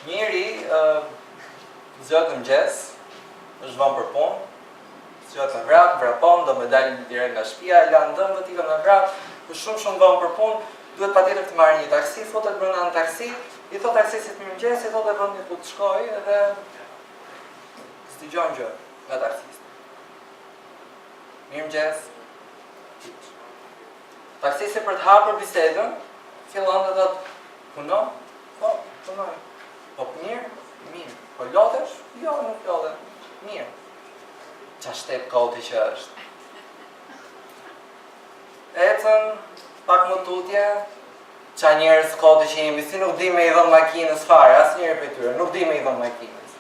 Njëri zgjat në mëngjes, është vënë për punë, zgjat në vrapon, do me dalë direkt nga shtëpia, lan dhëmbët, ikën në vrap, është shumë vënë për punë, duhet patjetër të marrë një taksi, futet brenda në taksi, i thot taksisit mirëmëngjes, i thotë vendi ku të shkoj edhe s'dëgjon gjë nga taksisti. Mirëmëngjes. Taksisti për të hapur bisedën, fillon të thotë, punon? Po, punoj. Po mirë? Mirë. Po lotesh? Jo, nuk lotem. Mirë. Qa shtep koti që është. Ecën, pak më tutje, qa njerës koti që jemi, si nuk di me i dhënë makinës fare, asë njerë për tyre, nuk di me i dhënë makinës.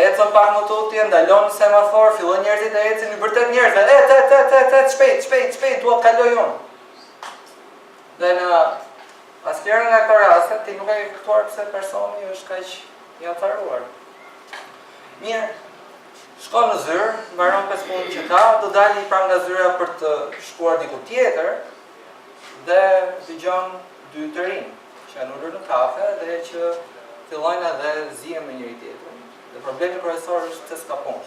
Ecën pak më tutje, ndalon në semafor, fillon njerëzit e ecën, i vërtet njerëzve, shpejt, duhet kaloj unë. Dhe në asnjërin nga këto raste, ti nuk e ke kuptuar pse personi është kaq i ataruar. Mirë, shkon në zyrë, mbaron 5 punë që ka, do dalë pranë nga zyra për të shkuar diku tjetër dhe dëgjon 2 të rinj që janë ulur në kafe dhe që fillojnë edhe zihen me njëri tjetrin. Dhe problemi kryesor është se s'ka punë.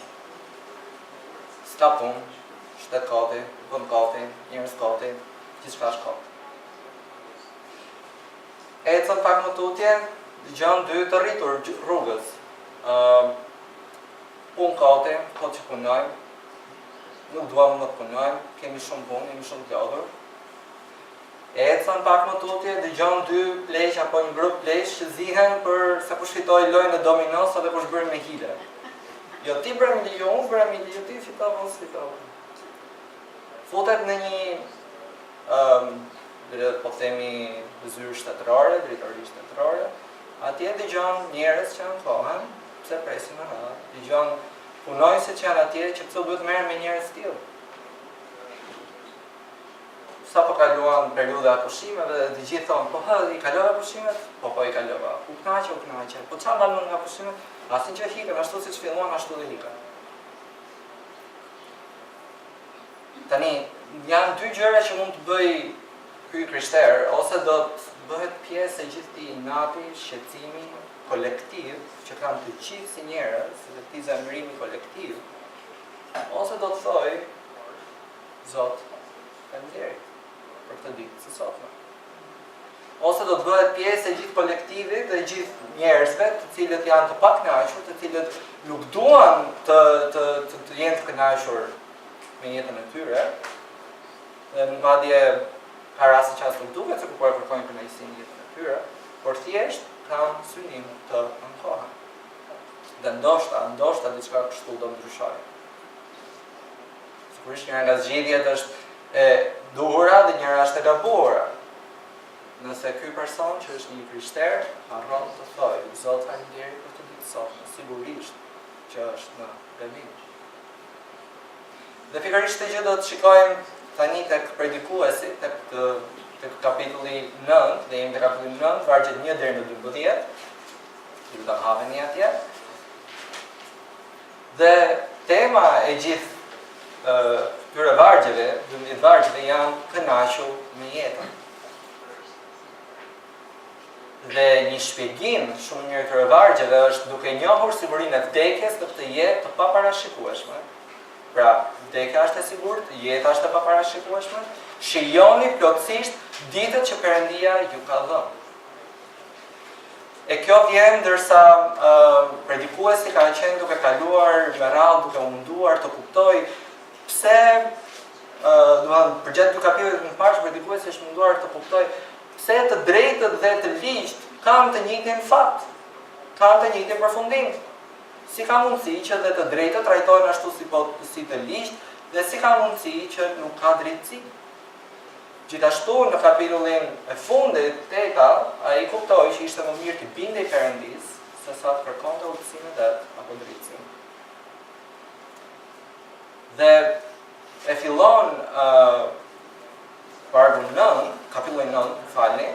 S'ka punë, shtet koti, bën koti, njerëz koti, gjithçka është koti. Ecën pak më tutje, dëgjon 2 të rritur rrugës. Punë koti, kot që punojmë, nuk duam më të punojmë, kemi shumë punë, jemi shumë të lodhur. Ecën pak më tutje, dëgjon 2 pleq apo një grup pleq që zihen për se kush fitoi lojën e dominos ose kush bëri me hile. Jo ti bëre milion, unë bëre milion, ti fitova, unë fitova. Futet në një po themi zyrë shtetërore, drejtori shtetërore, atje dëgjon njerëz që ankohen, pse presin në radhë, dëgjon punojësit që janë atje që pse duhet merren me njerëz të tillë. Sa po kaluan periudha e pushimeve dhe të gjithë thonë, po i kalova pushimet? Po i kalova. U knaqe. Po çfarë mban nga pushimet? Asnjë që hikën, ashtu siç filluan, ashtu dhe hikën. Tani, janë 2 gjëra që mund të bëj ky krishter, ose do të bëhet pjesë e gjithë këtij nati, shqetësimi kolektiv që kanë të gjithë si njerëz, dhe këtij zemërimi kolektiv, ose do të thoj Zot, faleminderit për këtë ditë së sotme. Ose do të bëhet pjesë e gjithë kolektivit dhe gjithë njerëzve, të cilët janë të pakënaqur, të cilët nuk duan të jenë të kënaqur me jetën e tyre, dhe madje ka raste që as nuk duket se po kërkojnë kënaqësinë jetën e tyre, por thjesht kanë synim të ankohen. Dhe ndoshta diçka kështu do ndryshojë. Sigurisht njëra nga zgjedhjet është e duhura dhe njëra është e gabuara. Nëse ky person që është një krishter harron të thojë, Zot faleminderit për këtë ditë sot, sigurisht që është në gabim. Dhe pikërisht këtë gjë do të shikojmë tani tek Predikuesi, tek kapitulli 9, dhe jemi tek kapitulli 9, vargjet 1 deri në 12, që do ta haveni atje. Dhe tema e gjithë këtyre vargjeve, 12 vargjeve, janë kënaqu me jetën. Dhe një shpjegim shumë mirë këtyre vargjeve është duke njohur sigurinë e vdekjes në këtë jetë të paparashikueshme. Pra, vdekja është e sigurt, jeta është e paparashikueshme, shijoni plotësisht ditët që Perëndia ju ka dhënë. E kjo vjen ndërsa Predikuesi ka qenë duke kaluar me radhë, duke munduar të kuptoj pse, përgjatë 2 kapitujve të parë, Predikuesi është munduar të kuptoj pse të drejtët dhe të ligjt kanë të njëjtin fat, kanë të njëjtin përfundim. Si ka mundësi që dhe të drejtët trajtojnë ashtu si të ligjt, dhe si ka mundësi që nuk ka drejtësi. Gjithashtu në kapitullin e fundit, 8, ai kuptoi që ishte më mirë të bindej Perëndis se sa të kërkonte udhësim e det apo drejtësi. Dhe e fillon vargu 9, kapitulli 9, falni,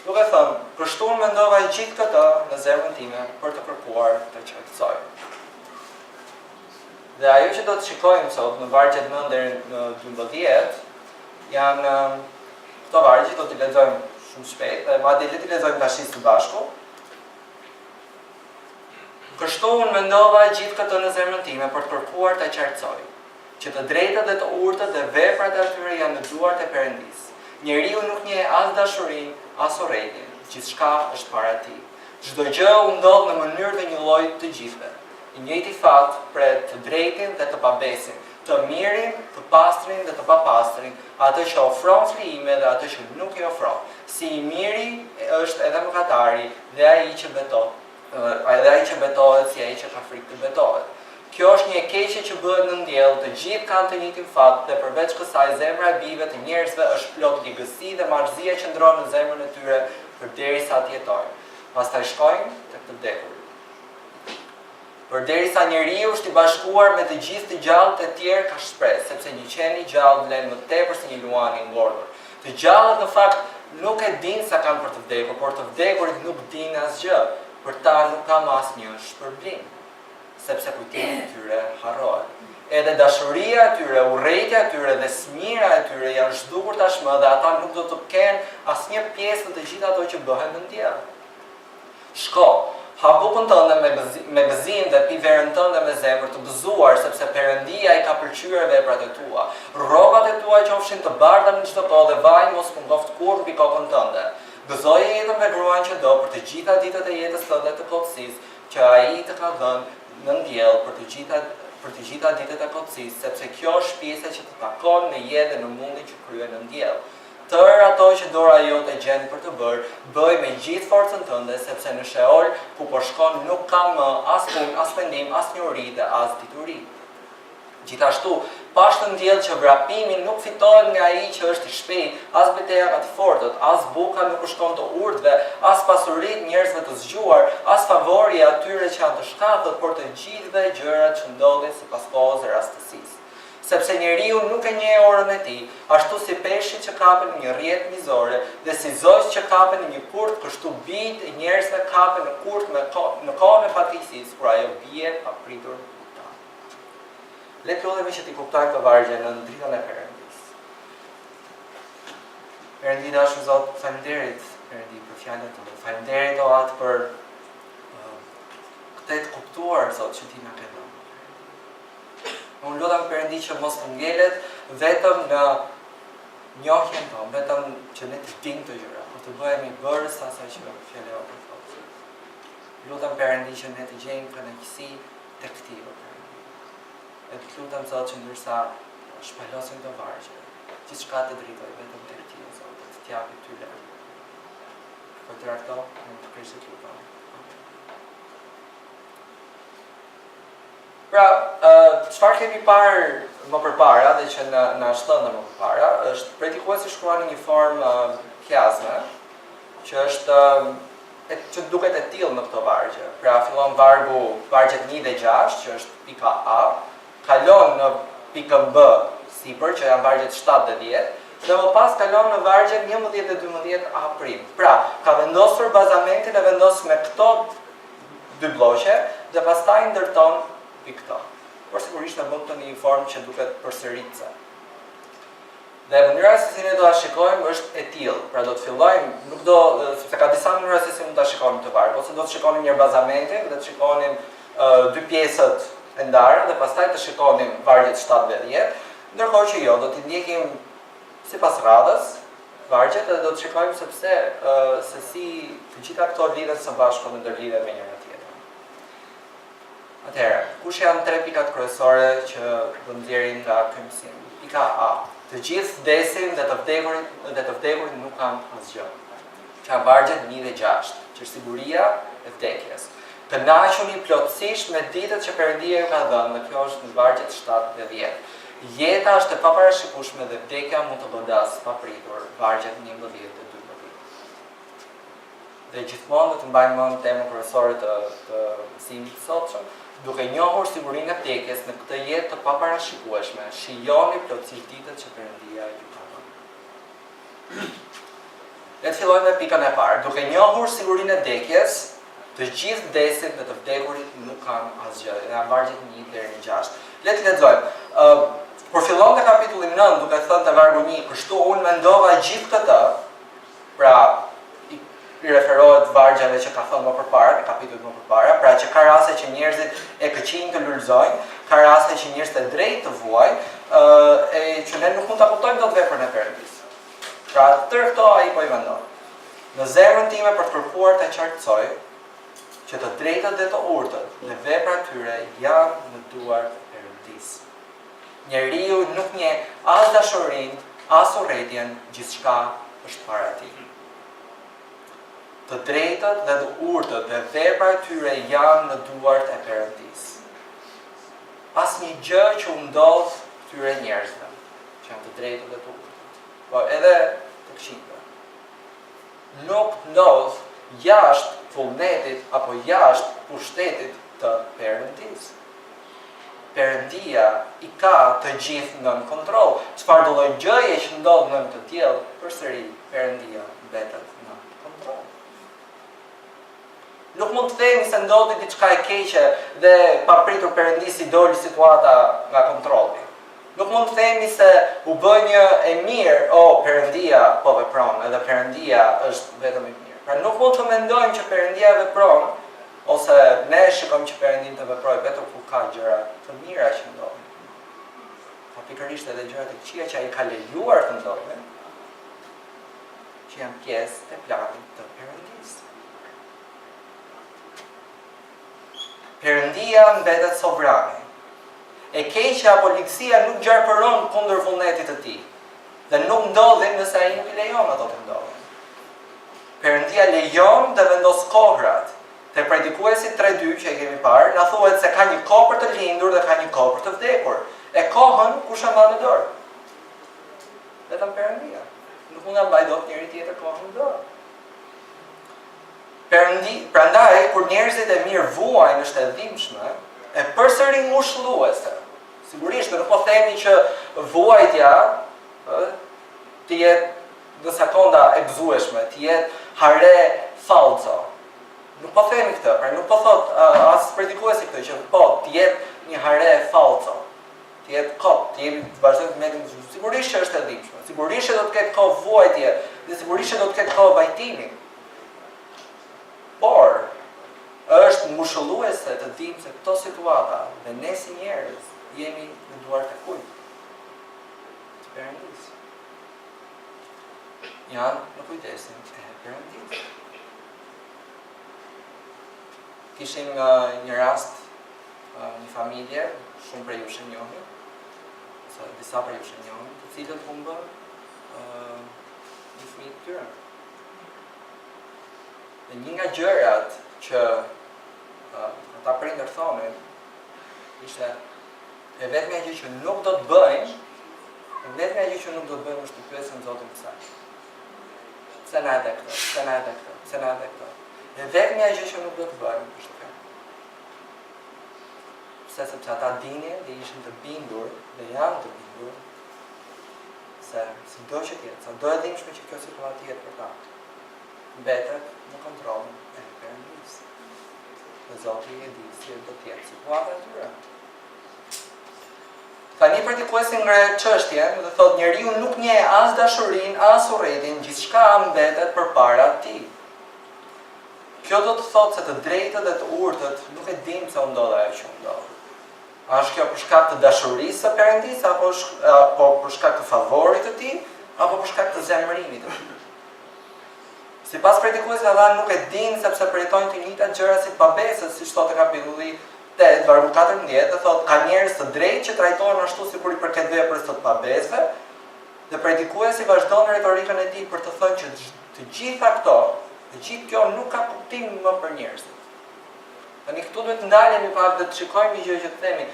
duke thënë, kështu mendova gjithë këtë në zemrën time për të kërkuar të qartësoj. Dhe ajo që do të shikojmë sot në vargjet 9 deri në 12 janë këto vargje, do t'i lexojmë shumë shpejt, dhe madje le t'i lexojmë tash së bashku. Kështu unë mendova gjithë këtë në zemrën time për të kërkuar të qartësoj, që të drejtat dhe të urtët dhe veprat e atyre janë në duart e Perëndisë. Njeriu nuk njeh as dashurinë, as urrëtin, gjithçka është para tij. Çdo gjë u ndodh në mënyrë dhe një lloj të gjithëve. I njëjti fat pret të drejtin dhe të pabesin, të mirin, të pastrin dhe të papastrin, atë që ofron krijime dhe atë që nuk i ofron. Si i miri është edhe mëkatari dhe ai që betohet si ai që ka frikë të betohet. Kjo është një e keqe që bëhet në ndjell, të gjithë kanë të njëjtin fat dhe përveç kësaj zemra e bijve të njerëzve është plot ligësi dhe marrëzia që ndron në zemrën e tyre përderisa të jetojnë. Pastaj shkojnë tek të vdekurit. Përderisa njeriu është i bashkuar me të gjithë të gjallët e tjerë ka shpresë, sepse një qen i gjallë vlen më tepër se një luan i ngordhur. Të gjallët në fakt nuk e dinë sa kanë për të vdekur, por të vdekurit nuk dinë asgjë. Për ta nuk kam asnjë shpërblim, sepse kujtimi i tyre harrohet. Edhe dashuria e tyre, urrëtia e tyre dhe smira e tyre janë zhdukur tashmë dhe ata nuk do të kenë asnjë pjesë në të gjithë ato që bëhen në ndjell. Shko, ha bukën tënde me gëzim dhe pi verën tënde me zemër të gëzuar, sepse Perëndia i ka pëlqyer veprat e tua. Rrobat e tua qofshin të bardha në çdo kohë dhe vaji mos mungoft kurrë mbi kokën tënde. Gëzoje jetën me gruan që do për të gjitha ditët e jetës tënde të plotësisë, që ai të ka dhënë në ndjell për të gjitha ditët e plotësisë, sepse kjo është pjesa që të takon në jetë dhe në mundin që kryen në ndjell. Tërë ato që dora jote gjen për të bërë, bëj me gjithë forcën tënde, sepse në Sheol ku po shkon nuk ka më as punë, as mendim, as njohuri dhe as dituri. Gjithashtu, pash të ndjell që vrapimi nuk fitohet nga ai që është i shpejtë, as betejë nga të fortët, as buka nuk u shkon të urtëve, as pasuritë njerëzve të zgjuar, as favori atyre që janë të shkatët, por të gjithëve gjërat që ndodhin sipas kohës dhe rastësisë. Sepse njeriu nuk e njeh orën e tij, ashtu si peshqit që kapen në një rrjet mizore dhe si zogj që kapen në një kurt, kështu bijt e njerëzve kapen në kurt në kohën e fatkeqësisë, kur ajo bie papritur. Le të lodhemi që t'i kuptojmë të vargje në dritën e Perëndisë. Perëndi dashur Zot, faleminderit Perëndi për fjalën tënde. Faleminderit o atë për këtë të kuptuar Zot që ti na ke dhënë. Unë lutem Perëndi që mos të ngelet vetëm në njohjen tonë, vetëm që ne të dimë të gjëra, por të bëhemi bërës asaj që fjala jote thotë. Lutem Perëndi që ne të gjejmë kënaqësi tek ti. E të lutem Zot që ndërsa shpalosim të vargje, gjithçka të drejtoj vetëm tek ti, Zot, të t'japi ty lehtë. Për të rakto, në të Krishtit lutem. Pra, çfarë kemi parë më përpara dhe që na shllëndë më përpara, është Predikuesi shkruan në një formë kiasme, që është që duket e tillë në këto vargje. Pra, fillon vargjet 1 dhe 6, që është pika A, kalon në pikën B sipër, që janë vargjet 7 dhe 10, dhe më pas kalon në vargjet 11 dhe 12 A prim. Pra, ka vendosur bazamentin e vendos me këto dy bloqe dhe pastaj ndërton pikë këto. Por sigurisht ne bëm të një formë që duket përsëritse. Dhe mënyra se si ne do ta shikojmë është e tillë. Pra do të fillojmë, sepse ka disa mënyra se si mund ta shikojmë të varg, ose do të shikonim një bazamentin dhe të shikonim dy pjesët e ndarë dhe pastaj të shikonim vargjet 7 dhe 10, ndërkohë që jo, do t'i ndjekim sipas radhës vargjet dhe do të shikojmë se si të gjitha këto lidhen së bashku dhe ndërlidhen me njëra tjetrën. Atëherë, kush janë 3 pikat kryesore që do nxjerrim nga ky mësim? Pika A. Të gjithë vdesin dhe të vdekurit nuk kanë asgjë. Që janë vargjet 1 dhe 6, që është siguria e vdekjes. Kënaquni plotësisht me ditët që Perëndia ju ka dhënë, dhe kjo është në vargjet 7 dhe 10. Jeta është e paparashikueshme dhe vdekja mund të godasë papritur, vargjet 11 dhe 12. Dhe gjithmonë do të mbajmë mend temën kryesore të mësimit të sotshëm, duke njohur sigurinë e vdekjes në këtë jetë të paparashikueshme, shijoni plotësisht ditët që Perëndia ju ka dhënë. Le të fillojmë me pikën e parë. Duke njohur sigurinë e vdekjes, të gjithë vdesin dhe të vdekurit nuk kanë asgjë. Janë vargjet 1 deri në 6. Le të lexojmë. Por fillon te kapitulli 9 duke thënë te vargu 1, kështu unë mendova gjithë këtë. Pra, vargjeve që ka thënë më përpara, në kapitujt më përpara, pra që ka raste që njerëzit e këqijnë të lulëzojnë, ka raste që njerëzit e drejtë të vuajnë, e që ne nuk mund ta kuptojmë dot veprën e Perëndisë. Pra tërë këto ai po I vendon. Në zemrën time për të kërkuar të qartësoj që të drejtat dhe të urtët dhe veprat tyre janë në duart e Perëndisë. Njeriu nuk njeh as dashurinë, as urrëtitjen, gjithçka është para tij. Të drejtat dhe të urtët dhe veprat tyre janë në duart e Perëndisë. Asnjë gjë që u ndodh këtyre njerëzve, që janë të drejtat dhe të urtët, po edhe të këqijve, nuk ndodh jashtë vullnetit apo jashtë pushtetit të Perëndisë. Perëndia I ka të gjithë nën kontroll. Çfarëdo lloj gjëje që ndodh nën të tillë, përsëri Perëndia mbetet në kontroll. Nuk mund të themi se ndodhi diçka e keqe dhe papritur Perëndisi doli situata nga kontrolli. Nuk mund të themi se u bë një e mirë, Perëndia po vepron, edhe Perëndia është vetëm e mirë. Pra nuk mund të mendojmë që Perëndia vepron, ose ne shikojmë që Perëndia të veprojë vetëm kur ka gjëra të mira që ndodhin. Po pikërisht edhe gjërat e këqija që ai ka lejuar të ndodhin, që janë pjesë e planit të Perëndisë. Perëndia mbetet sovrane. E keqja apo ligësia nuk gjarpëron kundër vullnetit të tij. Dhe nuk ndodhin nëse ai nuk I lejon ato të ndodhin. Perëndia lejon dhe vendos kohrat. Te Predikuesi 3:2 që e kemi parë, na thuhet se ka një kohë për të lindur dhe ka një kohë për të vdekur. E kohën kush e mban në dorë? Vetëm Perëndia. Nuk mund ta mbajë dot njëri tjetër kohën në dorë. Prandaj kur njerëzit e mirë vuajnë është e dhimbshme, e përsëri ngushëlluese. Sigurisht nuk po themi që vuajtja të jetë në sekonda e gëzueshme, të jetë hare falco. Nuk po themi këtë, pra nuk po thot as Predikuesi këtë që po të jetë një hare falco, të jetë kot, të jemi të vazhdojmë të mbetim të sigurisht që është e dhimbshme. Sigurisht që do të ketë kohë vuajtje dhe sigurisht që do të ketë kohë vajtimi. Por është ngushëlluese të dimë se këto situata dhe ne si njerëz jemi në duart e kujt? Të Perëndisë. Janë në kujdesin e Perëndisë. Kishim një rast, një familje, shumë prej jush e njohin, ose disa prej jush e njohin, të cilët humbën një fëmijë të tyre. Dhe një nga gjërat që ata prindër thonin, ishte e vetmja gjë që nuk do të bëjmë, është të pyesim Zotin kësaj. Pse na e dhe këtë, pse na e dhe këtë, pse na e dhe këtë. E vetmja gjë që nuk do të bëjmë është kjo. Sepse ata dinin dhe ishin të bindur dhe janë të bindur se sido që tjetë, sa do e dhimbshme që kjo situatë jetë për ta, mbetet në kontrollin e Perëndisë. Dhe Zoti e di si do të jetë situata e tyre. Tani Predikuesi ngre çështjen dhe thotë njeriu nuk njeh as dashurinë, as urrëtin, gjithçka mbetet përpara tij. Kjo do të thotë se të drejtët dhe të urtët nuk e dim se u ndodh ajo që u ndodh. A është kjo për shkak të dashurisë së Perëndisë apo për shkak të favorit të tij, apo për shkak të zemërimit të tij? Sipas Predikuesit ata nuk e dinë sepse përjetojnë të njëjtat gjëra si pabesët, siç thotë kapitulli 8, vargu 14, dhe thotë ka njerëz të drejtë që trajtohen ashtu sikur I përket veprës së pabesëve, dhe Predikuesi vazhdon retorikën e tij për të thënë që të gjitha këto, të gjithë kjo nuk ka kuptim më për njerëzit. Tani këtu duhet të ndalemi pak dhe të shikojmë një gjë që të themi.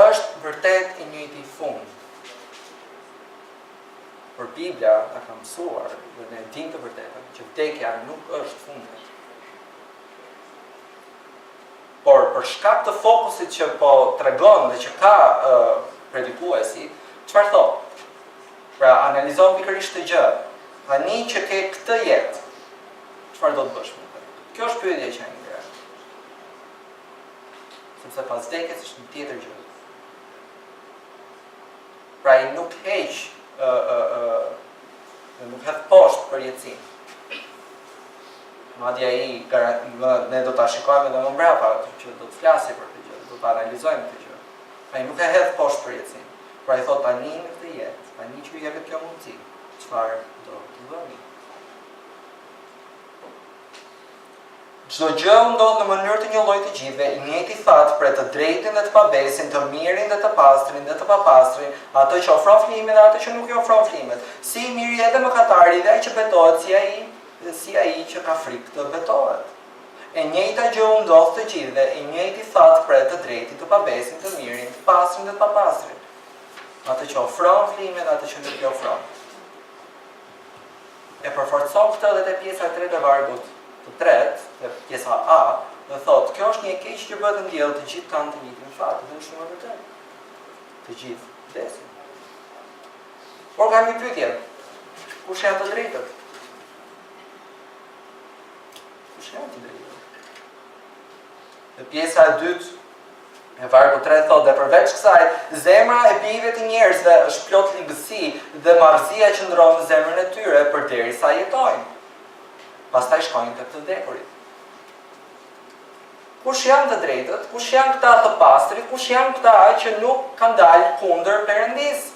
Është vërtet I njëjti fund. Por Biblia na ka mësuar dhe ne dimë të vërtetën që vdekja nuk është fundi. Por për shkak të fokusit që po tregon dhe që ka Predikuesi, çfarë thotë? Pra analizon pikërisht të gjë. Tani që ke këtë jetë, çfarë do të bësh me këtë? Kjo është pyetja që ai ngre. Sepse pas vdekjes është një tjetër gjë. Pra I nuk heq nuk hedh poshtë për jetësinë. Madje ai ne do ta shikojmë edhe më mbrapa që do të flasi për këtë gjë, do ta analizojmë këtë gjë. Ai nuk e hedh poshtë për jetësin. Pra i thot tani në këtë jetë, tani që ju jepet kjo mundësi, çfarë do të bëni? Çdo gjë ndodh në mënyrë të njëllojtë të gjithëve, i njëjti fat për të drejtin dhe të pabesin, të mirin dhe të pastrin dhe të papastrin, atë që ofron flimet dhe atë që nuk i ofron flimet. Si i miri edhe mëkatari dhe ai që betohet si ai që ka frikë të betohet. E njëjta gjë ndodh të gjithëve, i njëjti fat për të drejtin, të pabesin, të mirin, të pastrin dhe të papastrin. Atë që ofron flimet dhe atë që nuk i ofron. E përforcon këtë edhe te pjesa e tretë e vargut të tretë, dhe pjesa A, dhe thotë, kjo është një keq që bëhet në diell, të gjithë kanë të njëjtin fat, dhe është shumë e vërtetë. Të gjithë vdesin. Por kam një pyetje. Kush janë të drejtët? Kush janë të drejtët? Dhe pjesa e dytë e vargu 3 thotë, dhe përveç kësaj, zemra e bijve të njerëzve është plot ligësi dhe marrëzia që ndron në zemrën e tyre përderisa jetojnë. Pastaj shkojnë tek të vdekurit. Kush janë të drejtët? Kush janë këta të pastrit? Kush janë këta që nuk kanë dalë kundër Perëndisë?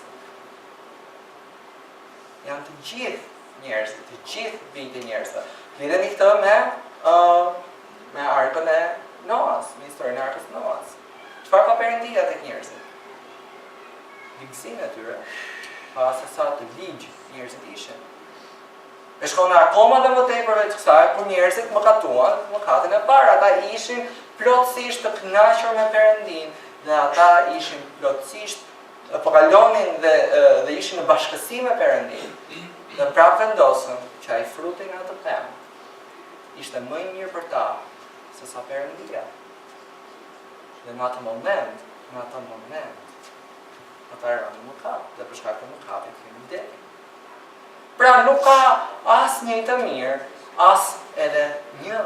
Janë të gjithë njerëzit, të gjithë bijtë e njerëzve. Lidheni këtë me arkën e Noas, me historinë e arkës së Noas. Çfarë ka Perëndia tek njerëzit? Ligësinë e tyre, pas sa të ligj njerëzit ishin. E shkon akoma dhe më tepër veç kësaj, kur njerëzit mëkatuan mëkatin e parë. Ata ishin plotësisht të kënaqur me Perëndinë dhe ata ishin plotësisht po kalonin dhe ishin në bashkësi me Perëndinë. Dhe prapë vendosën që ai fruti nga atë pemë ishte më i mirë për ta se sa Perëndia. Dhe në atë moment, ata rënë në mëkat dhe për shkak të mëkatit kemi vdekur. Pra nuk ka as një të mirë, as edhe një.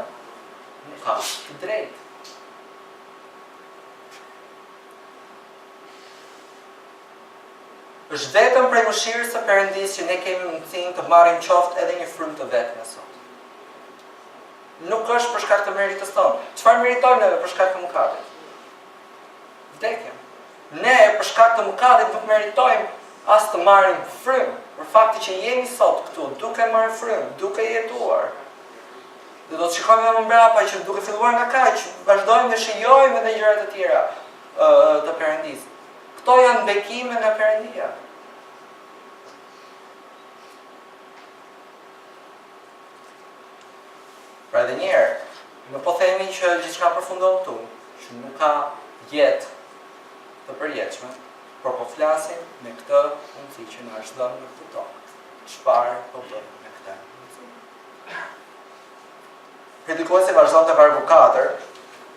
Nuk ka të drejtë. Është vetëm prej mëshirës së Perëndisë që ne kemi mundësinë të marrim qoftë edhe një frymë të vetme sot. Nuk është për shkak të meritës tonë. Çfarë meritojmë ne për shkak të mëkatit? Vdekja. Ne për shkak të mëkatit nuk meritojmë as të marrim frymë. Për fakti që jemi sot këtu, duke marrë frymë, duke jetuar. Dhe do të shikojmë edhe më mbrapa që duke filluar nga kaq, vazhdojmë dhe shijojmë edhe gjërat e tjera të Perëndisë. Këto janë bekime nga Perëndia. Pra edhe një herë, nuk po themi që gjithçka përfundon këtu, që nuk ka jetë të përjetshme. Por po flasim me këtë mundësi që na është dhënë në këtë tokë. Çfarë po bëjmë me këtë mundësi? Predikuesi vazhdon te vargu 4,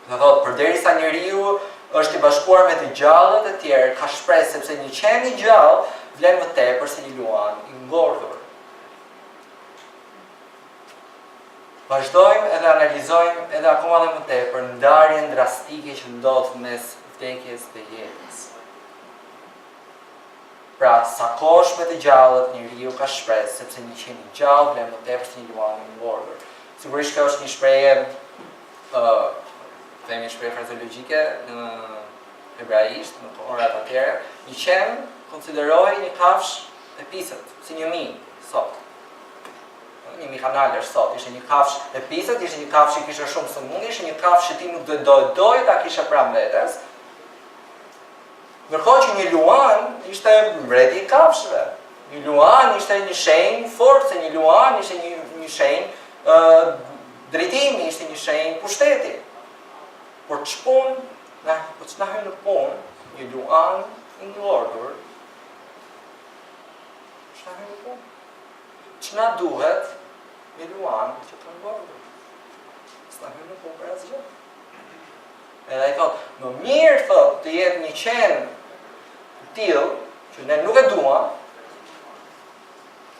dhe thotë, përderisa njeriu është i bashkuar me të gjallët e tjerë, ka shpresë sepse një qen i gjallë vlen më tepër se një luan i ngordhur. Vazhdojmë edhe analizojmë edhe akoma dhe më tepër ndarjen drastike që ndodh mes vdekjes dhe jetës. Pra, sa kosh me të gjallët, njeriu ka shpresë, sepse një qen i gjallë vlen më tepër se një luan i ngordhur. Sigurisht kjo është një shprehje, themi shprehje frazeologjike në hebraisht, në kohërat atëherë. Një qen konsiderohej një kafshë e pisët, si një mi sot. Një mi kanalësh sot, ishte një kafshë e pisët, ishte një kafshë që kishte shumë sëmundje, ishte një kafshë që ti nuk doje ta kishe pranë vetes. Ndërkohë që një luan ishte mbreti i kafshëve. Një luan ishte një shenjë force, një luan ishte një shenjë drejtimi, ishte një shenjë pushteti. Por ç'punë, po ç'na hyn në punë, një luan i ngordhur. Ç'na hyn në punë? Ç'na duhet një luan që të ngordhur? S'na hyn në punë për asgjë. Edhe ai thotë, më mirë thotë të jetë një qen tillë që ne nuk e duam,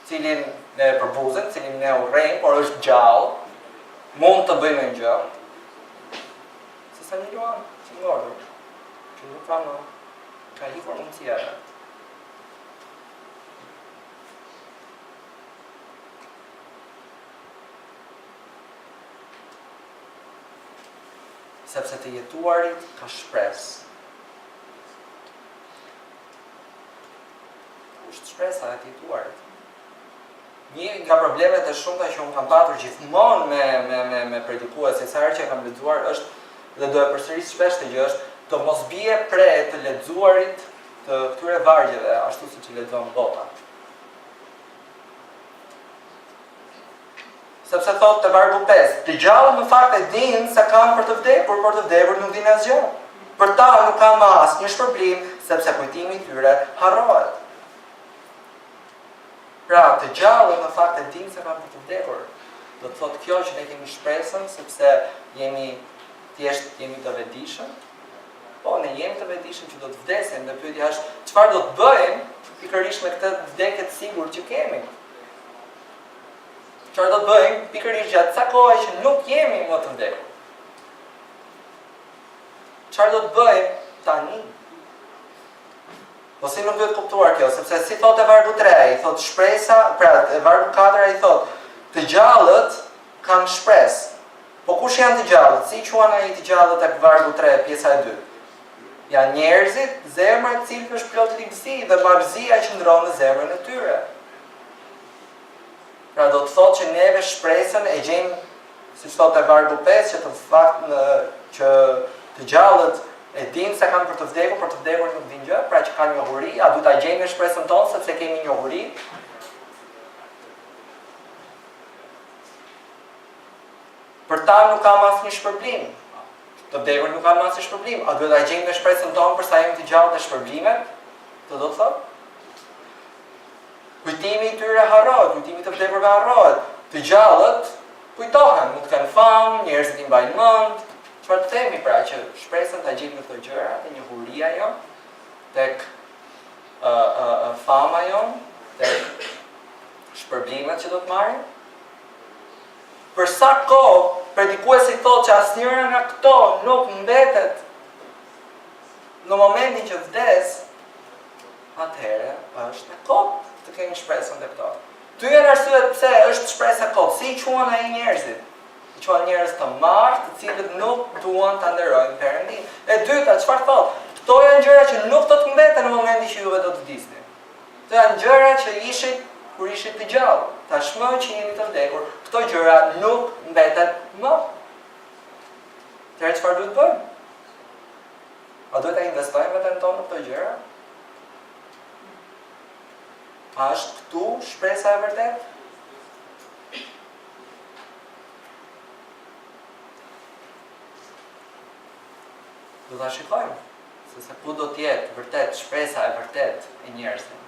cilin ne përbuzet, cilin ne urrejmë, por është gjallë, mund të bëjmë një gjë, se sa një luan që ngordhur, që nuk ka hikur mundësia e. sepse të jetuarit ka shpresë. Është shpresa e të jetuarit. Një nga problemet e shumta që unë kam patur gjithmonë me predikuesi, sa herë që kam lexuar është, dhe do e përsëris shpesh të gjë, është të mos bie pre të lexuarit të këtyre vargjeve, ashtu siç i lexon bota. Sepse thot te vargu 5, të gjallët në fakt e dinë se kanë për të vdekur, por të vdekur nuk dinë asgjë. Për ta nuk kanë më asnjë shpërblim, sepse kujtimi i tyre harrohet. Pra, të gjallët në fakt e dinë se kanë për të vdekur. Do të thotë kjo që ne kemi shpresën, sepse jemi të vetëdijshëm. Po, ne jemi të vetëdijshëm që do të vdesim, dhe pyetja është çfarë do të bëjmë pikërisht me këtë vdekje të sigurt që kemi. Çfarë do të bëjmë pikërisht gjatë kësaj kohe që nuk jemi më të vdekur. Çfarë do të bëjmë tani? Po si nuk duhet kuptuar kjo, sepse si thotë e vargu 3, i thotë shpresa, pra e vargu 4 i thotë, të gjallët kanë shpresë. Po kush janë të gjallët? Si quan ai të gjallët tek vargu 3, pjesa e 2? Janë njerëzit, zemra e cilëve është plot ligësi dhe marrëzia që ndron në zemrën e tyre. Pra do të thotë që neve shpresën e gjejmë, siç thotë e vargu 5, që të fakt që të gjallët e dinë se kanë për të vdekur nuk dinë gjë, pra që kanë njohuri, a duhet ta gjejmë shpresën tonë sepse kemi njohuri? Për ta nuk kam asnjë shpërblim. Të vdekur nuk kam asnjë shpërblim. A duhet ta gjejmë shpresën tonë për sa jemi të gjallë të shpërblimet? Të do të thotë? Kujtimi i tyre harrohet, kujtimi të vdekurve harrohet. Të gjallët kujtohen, nuk kanë famë, njerëzit i mbajnë mend. Çfarë të themi pra, që shpresën ta gjejmë në këto gjëra, te njohuria jon, tek fama jon, tek shpërblimet që do të marrim? Për sa kohë, predikuesi thotë që asnjëra nga këto nuk mbetet në momentin që vdes, atëherë është e kot të kemi shpresën te këto. Ty janë arsyet pse është shpresa kot, si i quan ai njerëzit? I quan njerëz të marrë, të cilët nuk duan ta nderojnë Perëndin. E dyta, çfarë thotë? Këto janë gjëra që nuk do të mbeten në momentin që juve do të vdisni. Këto janë gjëra që ishit kur ishit të gjallë. Tashmë që jemi të vdekur, këto gjëra nuk mbeten më. Atëherë çfarë duhet bëjmë? A duhet ta investojmë veten tonë në këto gjëra? A është këtu shpresa e vërtetë? Do ta shikojmë, se ku do të jetë vërtet shpresa e vërtetë e njerëzve.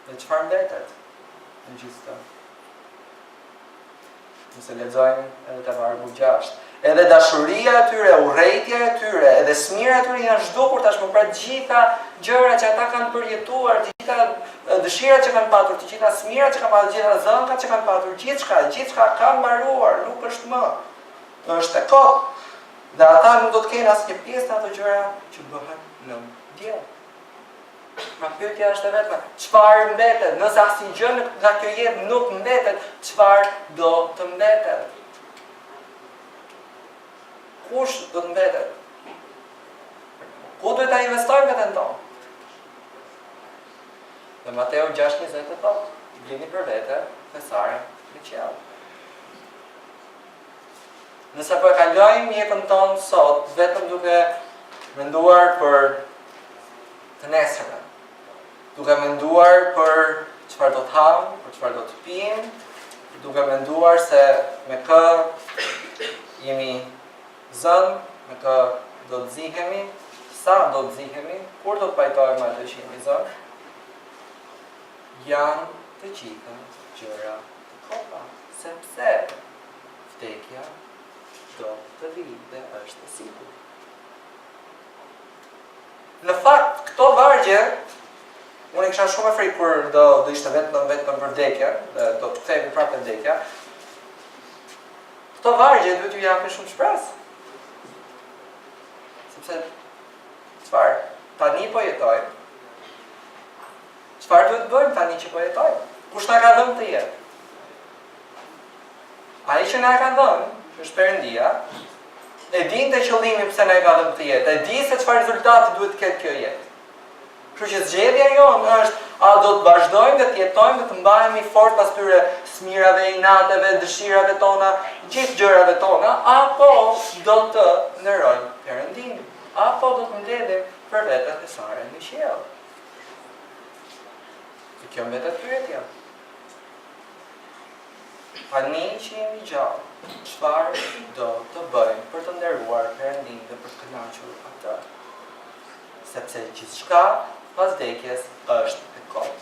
Dhe çfarë mbetet në gjithë këtë? Nëse lexojmë edhe te vargu 6. Edhe dashuria e tyre, urrejtja e tyre, edhe smira e tyre janë zhdukur tashmë, pra të gjitha gjërat që ata kanë përjetuar, të gjitha dëshirat që kanë patur, të gjitha smirat që kanë patur, të gjitha dhënkat që kanë patur, gjithçka ka mbaruar, nuk është më. Është e kot. Dhe ata nuk do të kenë asnjë pjesë të ato gjëra që bëhen në diell. Pra pyetja është e vetme, çfarë mbetet? Nëse asnjë gjë nga kjo jetë nuk mbetet, çfarë do të mbetet? Kush do të mbetet? Ku duhet ta investojmë veten tonë? Dhe Mateu 6:20 thotë, blini për vete thesaren në qiell. Nëse po e kalojmë jetën tonë sot vetëm duke menduar për të nesërmen, duke menduar për çfarë do të ham, për çfarë do të pijmë, duke menduar se me kë jemi zënë, me kë do të zihemi, sa do të zihemi, kur do të pajtojmë atë që jemi zënë, janë të gjitha gjëra të kota, sepse vdekja do të vijë dhe është e sigurt. Në fakt, këto vargje, unë kisha shumë e frikë kur do ishte vetëm për vdekje, dhe do të kthehemi prapë te vdekja. Këto vargje duhet t'ju japin shumë shpresë. Sepse çfarë? Tani po jetojmë. Çfarë duhet bëjmë tani që po jetojmë? Kush na ka dhënë të jetë? Ai që na ka dhënë është Perëndia, e dinte qëllimin pse na e ka dhënë këtë jetë, e di se çfarë rezultati duhet të ketë kjo jetë. Kështu që zgjedhja jonë është a do të vazhdojmë dhe të jetojmë dhe të mbahemi fort pas tyre smirave, inateve, dëshirave tona, gjithë gjërave tona, apo do të nderojmë Perëndin, apo do të mbledhim për vetët e sare në qiell. Kjo mbetet pyetja. Tani që jemi gjallë, çfarë do të bëjmë për të nderuar Perëndin dhe për të kënaqur atë? Sepse gjithçka pas vdekjes është e kotë.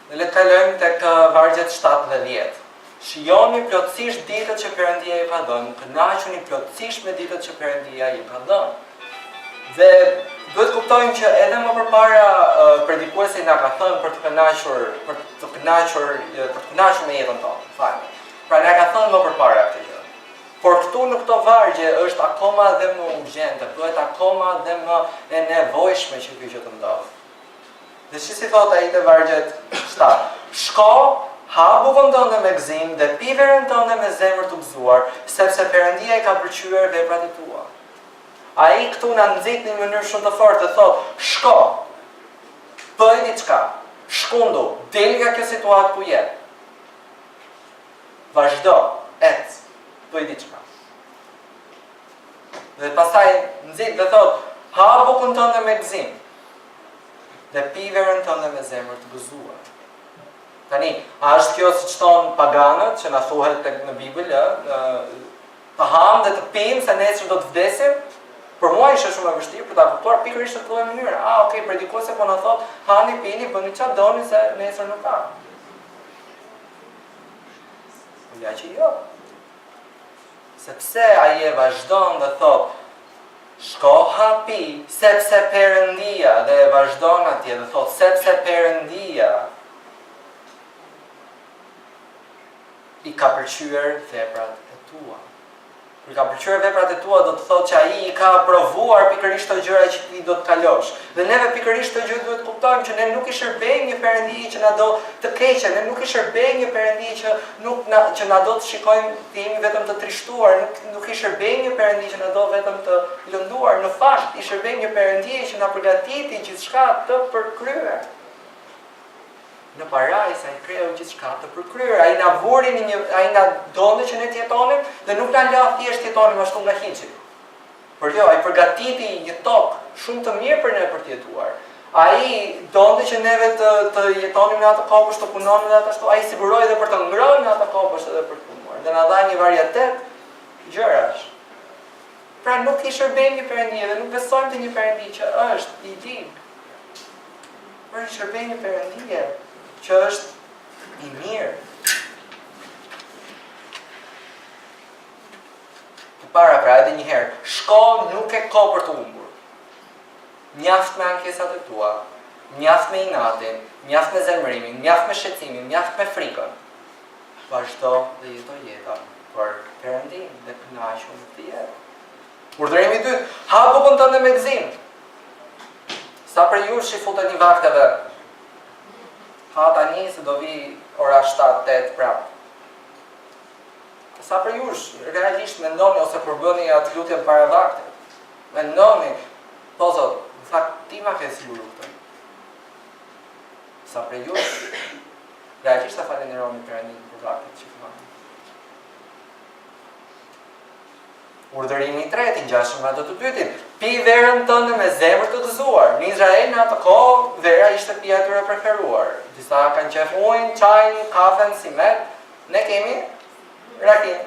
Dhe le të kalojmë tek vargjet 7 dhe 10. Shijoni plotësisht ditët që Perëndia ju ka dhënë, kënaquni plotësisht me ditët që Perëndia ju ka dhënë. Dhe duhet kuptojmë që edhe më përpara predikuesi na ka thënë për të kënaqur me jetën tonë, fjalë. Pra na ka thënë më përpara këtë gjë. Por këtu në këto vargje është akoma dhe më urgjente, bëhet akoma dhe më e nevojshme që kjo gjë të ndodhë. Dhe që si thot ai te vargjet 7. Shko, ha bukën tënde me gëzim dhe pi verën tënde me zemër të gëzuar, sepse Perëndia i ka pëlqyer veprat e tua. Ai këtu na nxit në një mënyrë shumë të fortë dhe thot, shko, bëj diçka, shkundu, del nga kjo situatë ku je. Vazhdo, ec, bëj diçka. Dhe pastaj nxit dhe thot, ha bukën tënde me gëzim dhe pi verën tënde me zemër të gëzuar. Tani, a është kjo siç thon paganët që na thuhet në Bibël, të ham dhe të pim se nesër do të vdesim? Për mua ishte shumë e vështirë për ta kuptuar pikërisht në këtë mënyrë. Okay, predikuesi po na thot, hani, pini, bëni çfarë doni se nesër nuk ka. Po ja që jo. Sepse ai e vazhdon dhe thot, shko hapi, sepse Perëndia, dhe e vazhdon atje dhe thot, sepse Perëndia i ka pëlqyer veprat e tua. Kur ka pëlqyer veprat e tua, do të thotë që ai i ka provuar pikërisht ato gjëra që ti do të kalosh. Dhe neve pikërisht këtë gjë duhet të kuptojmë që ne nuk i shërbejmë një Perëndi që na do të keqe, ne nuk i shërbejmë një Perëndi që na do të shikojmë të jemi vetëm të trishtuar, nuk i shërbejmë një Perëndi që na do vetëm të lënduar. Në fakt, i shërbejmë një Perëndi që na përgatiti gjithçka të përkryer. Në parajs ai krijoi gjithçka të përkryer. Ai na vuri ai na donte që ne të jetonim dhe nuk na la thjesht jetonim ashtu nga hiçi. Por jo, ai përgatiti një tokë shumë të mirë për ne për të jetuar. Ai donte që neve të jetonim në atë kopësht, të punonim në atë ashtu. Ai siguroi edhe për të ngrënë në atë kopësht edhe për të punuar. Dhe na dha një varietet gjërash. Pra nuk i shërbejmë një Perëndi dhe nuk besojmë te një Perëndi që është i dim. Por i shërbejmë një Perëndi që është i mirë. Para pra edhe një herë, shko nuk e ko për të humbur. Mjaft me ankesat e tua, mjaft me inatin, mjaft me zemërimin, mjaft me shqetësimin, mjaft me frikën. Vazhdo dhe jeto jetën për Perëndin dhe kënaqu në këtë jetë. Urdhërimi i dytë, ha bukën tënde me gëzim. Sa për ju që futeni vakteve, ha tani se do vi ora 7-8 prapë. Sa për jush, realisht mendoni ose përbëni atë lutjen para vaktit. Mendoni, po zot, në fakt ti ma ke siguru këtë. Sa për jush, realisht ta falenderoni Perëndin për vaktit që të Urdhërimi i tretë, ngjashëm me ato të dytin, pi verën tënde me zemër të gëzuar. Në Izrael në atë kohë, vera ishte pija e tyre preferuar. Disa kanë qef ujin, çajin, kafen, si met. Ne kemi rakin.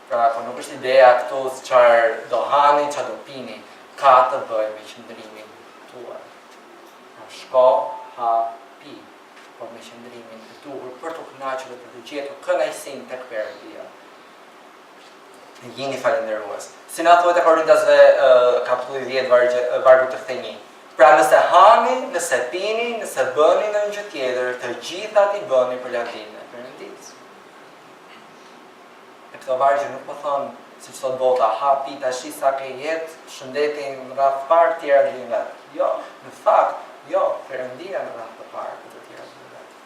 Pra, po nuk është ideja këtu se çfarë do hani, çfarë do pini, ka të bëjë me qëndrimin tuaj. Pra, shko, ha, pi, por me qëndrimin e duhur për të kënaqur dhe për të gjetur kënaqësinë tek Perëndia. Jini falënderues. Si na thuhet e Korintasve kapitulli 10 vargu 31. Pra nëse hani, nëse pini, nëse bëni në një gjë tjetër, të gjithat i bëni për lavdinë e Perëndisë. E këto vargje nuk po thonë, siç thot bota, ha pi tash sa ke jetë, shëndetin rreth parë tjera dhe vet. Jo, në fakt, jo, Perëndia në rreth të parë të tjera dhe vet.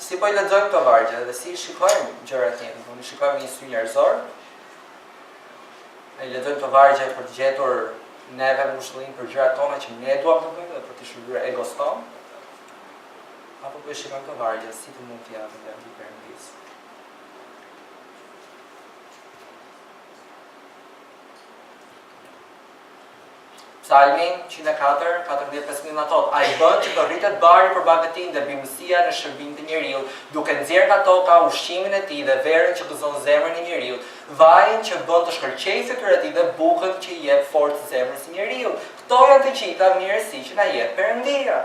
si po I lexojmë këto vargje dhe si shikojmë gjërat e tjera, ne shikojmë një sy njerëzor, e lexojmë këto vargje për të gjetur neve ngushëllim për gjërat tona që ne duam të bëjmë dhe për të shërbyer egos ton, apo po shikojmë këto vargje si të mund të japim dhe të Perëndisë. Psalmi 104, 14-15 në thotë, a I bën që të rritet bari për bagëtin dhe bimësia në shërbim të njeriu, duke nxjerrë nga toka ushqimin e tij dhe verën që gëzon zemrën e njeriu, vajin që bën të shkëlqejë fytyrën e tij dhe bukën që I jep forcë zemrës së njeriu. Këto janë të gjitha mirësi që na jep Perëndia.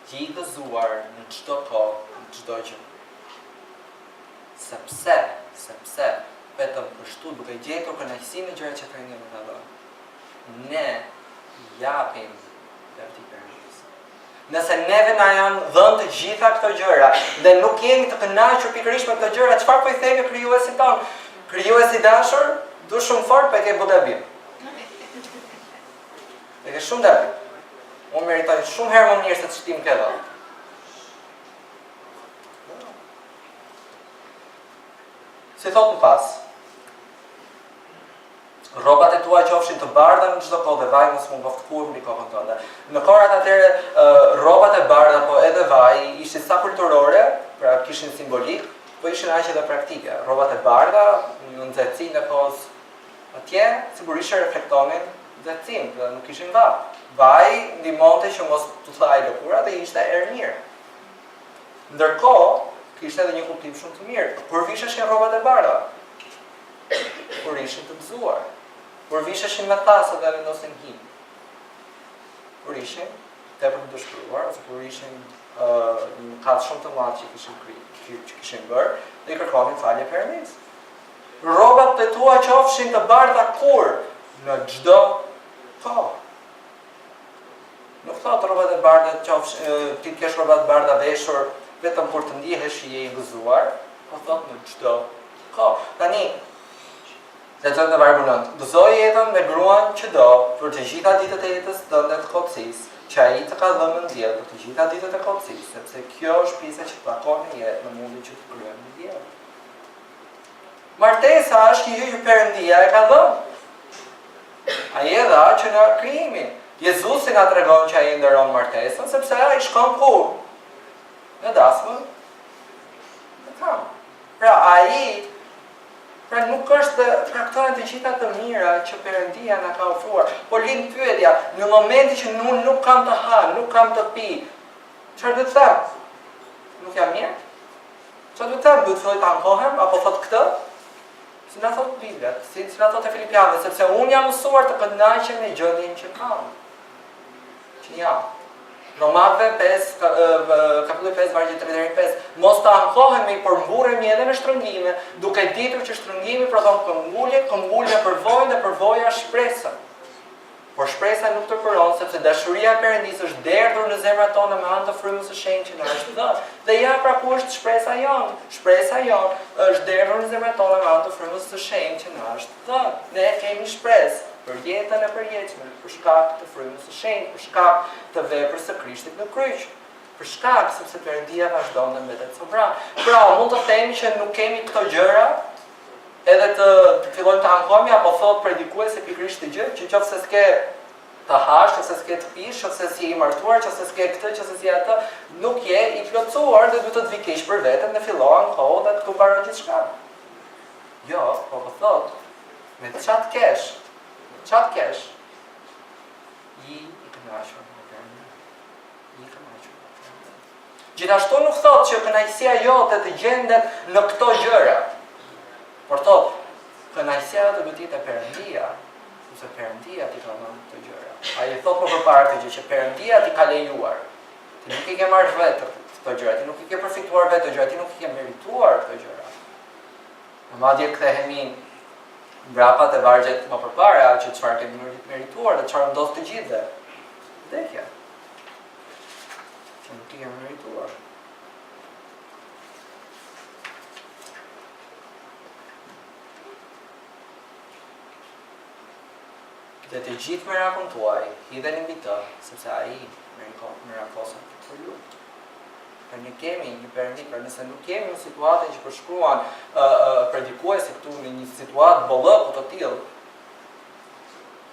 Që I gëzuar në çdo kohë, në çdo gjë. Sepse vetëm kështu duke gjetur kënaqësinë në gjërat që Perëndia na ka dhënë, ne japim lavdi Perëndisë. Nëse neve na janë dhënë të gjitha këto gjëra dhe nuk jemi të kënaqur pikërisht me këto gjëra, çfarë po I themi krijuesit ton? Krijuesi I dashur, du shumë fort pe ke gabim. E ke shumë gabim. Unë meritoj shumë herë më mirë se ç'tim ke dhënë. Si thot më pas, rrobat e tua qofshin të bardha në çdo kohë dhe vaji mos mund kur mbi kokën tënde. Në kohrat atëre rrobat e bardha apo edhe vaji ishin sa kulturore, pra kishin simbolik, po ishin aq edhe praktike. Rrobat e bardha në nxehtësinë e kohës atje sigurisht reflektonin nxehtësinë, dhe nuk kishin vaj. Vaji ndihmonte që mos të thaj lëkura dhe ishte erë mirë. Ndërkohë kishte edhe një kuptim shumë të mirë. Kur visheshin rrobat e bardha, kur ishin të gëzuar, kur visheshin me thasë dhe vendosin him, kur ishin tepër të dëshpëruar, ose kur ishin në katë shumë të madh që kishin bërë, dhe I kërkonin falje Perëndisë. Rrobat e tua qofshin të bardha kur? Në çdo kohë. Nuk thotë rrobat e bardha qofshin, ti kesh rrobat e bardha veshur vetëm kur të ndihesh I gëzuar, po thot në çdo kohë. Tani, lexojmë në vargun 9. Gëzoj jetën me gruan që do, për të gjitha ditët e jetës tënde të kotësisë, që ai të ka dhënë në diell për të gjitha ditët e kotësisë, sepse kjo është pjesa që të takon në jetë në mundin që të kryejmë në diell. Martesa është një gjë që Perëndia e ka dhënë. Ai e dha që në krijimin. Jezusi na tregon që ai nderon martesën, sepse ai shkon kur? Në dasmën, në kam. Pra nuk është, pra këto janë të gjitha të mira që Perëndia na ka ofruar. Po lind pyetja, në momentin që unë nuk kam të ha, nuk kam të pi, çfarë do të them? Nuk jam mirë? Çfarë do të them? Do të filloj të ankohem apo thot këtë? Si na thot Bibla, si na thot e Filipianëve, sepse unë jam mësuar të kënaqem me gjendjen që kam. Që jam. Romanëve 5, kapitulli 5, vargjet 3-5, mos të ankohemi por mburremi edhe në shtrëngime, duke ditur që shtrëngimi prodhon këmbgulje, këmbgulja përvojën dhe përvoja shpresën. Por shpresa nuk të përron, sepse dashuria e Perëndisë është derdhur në zemrat tona me anë të frymës së shenjtë që na është dhënë. Dhe ja pra ku është shpresa jonë? Shpresa jonë është derdhur në zemrat tona me anë të frymës së shenjtë që na është dhënë. Ne kemi shpresë për jetën e përjetshme, për shkak të frymës së shenjtë, për shkak të veprës së Krishtit në kryq, për shkak sepse Perëndia vazhdon dhe mbetet sovran. Pra, mund të themi që nuk kemi këto gjëra edhe të fillojmë të ankohemi apo thot Predikuesi pikërisht të gjë, që nëse s'ke të hash, nëse s'ke të pish, nëse si I martuar, nëse s'ke këtë, nëse si atë, nuk je I plotësuar dhe duhet të të vikesh për veten dhe fillon kohë dhe të kuparon gjithçka. Jo, po thot, me çat kesh, I kënaqur me Perëndin. I kënaqur. Gjithashtu nuk thot që kënaqësia jote të gjendet në këto gjëra. Por thot, kënaqësia jote duhet të jetë Perëndia, sepse Perëndia ti ka dhënë këto gjëra. Ai thot më përpara këtë gjë që Perëndia ti ka lejuar. Ti nuk I ke marrë vetë këto gjëra, ti nuk I ke përfituar vetë këto gjëra, ti nuk I ke merituar këto gjëra. Madje kthehemi mbrapa te vargjet më përpara që çfarë kemi merituar dhe çfarë ndodh të gjithë. Vdekja. Që nuk I kemi merituar. Dhe të gjithë mirakun tuaj, hidheni mbi të, sepse ai mirakosën për ju. Pra ne kemi një Perëndi, pra nëse nuk kemi një situatë që përshkruan predikuesi këtu në një situatë bollëku të tillë,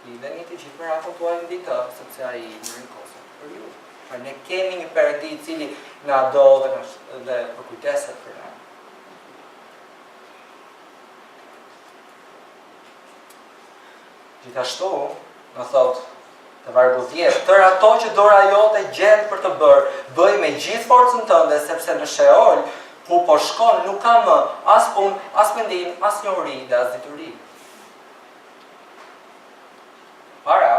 hidheni të gjithë mirakun tuaj mbi të, sepse ai mirakosën për ju. Pra ne kemi një Perëndi i cili na do dhe përkujdeset për ne. Gjithashtu, në thot, të vargu 10, tërë ato që dora jote gjen për të bërë, bëj me gjithë forcën tënde, sepse në Sheol, ku po shkon, nuk ka më as punë, as mendim, as njohuri dhe as dituri. Para,